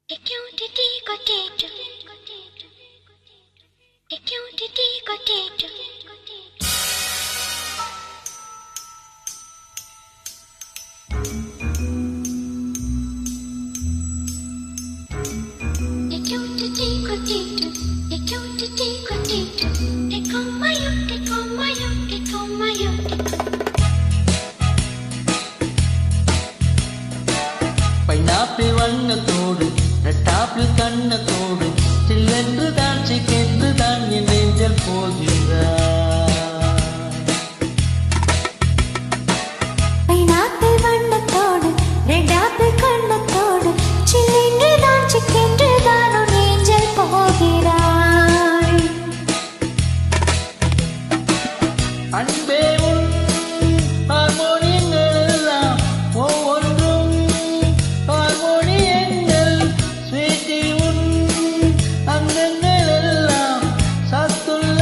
Et qui ont été côté. Et qui ont été côté. Et qui ont été côté. Et qui ont été côté. Et comme maillot, et comme maillot, et comme maillot. Pineapple வண்ணத்தோடு red apple கண்ணத்தோடு சில்லென்று தான் சிக்கென்று தான் என் நெஞ்சல் போகிறார். Pineapple வண்ணத்தோடு red apple கண்ணத்தோடு சில்லென்று தான் சிக்கென்று தான் உன் நெஞ்சல் போகிறாய். அன்பே உன் ஹார்மோனியங்கள் எல்லாம் ஒவ்வொன்றும் ஹார்மோனியங்கள். ஸ்வீட்டி உன் அங்கங்கள் எல்லாம் சத்துள்ள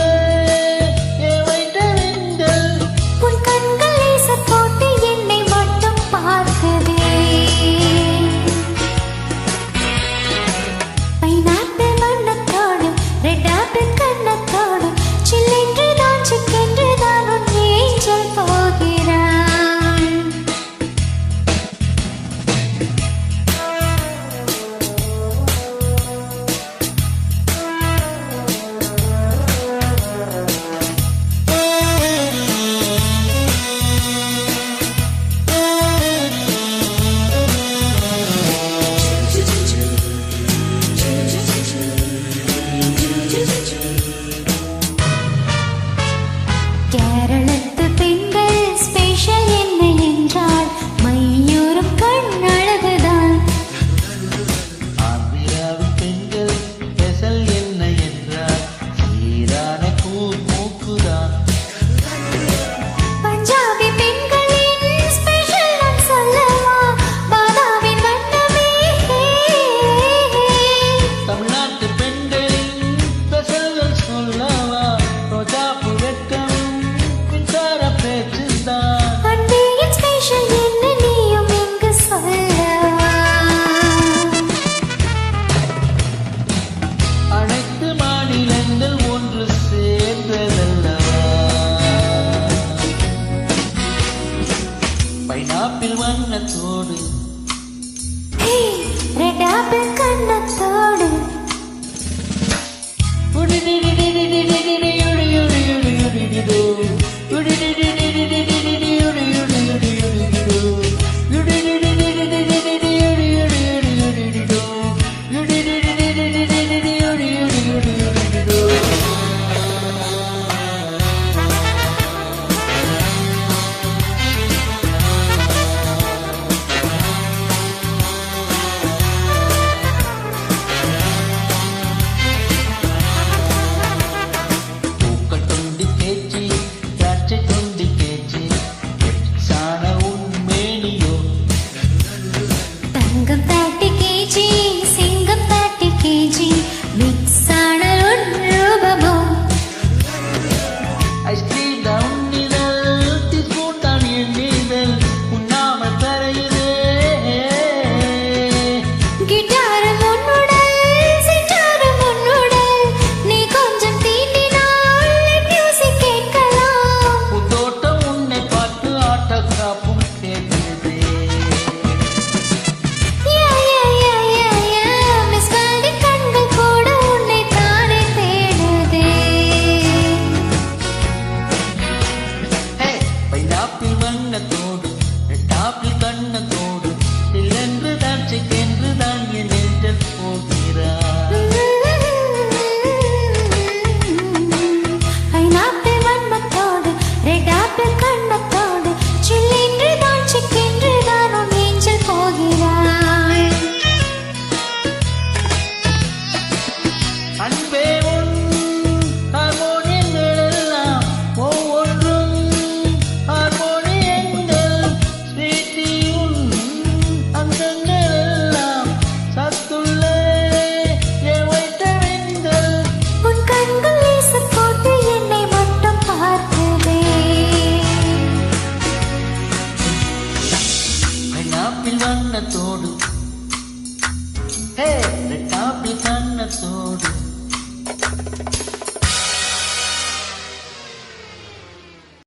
சோ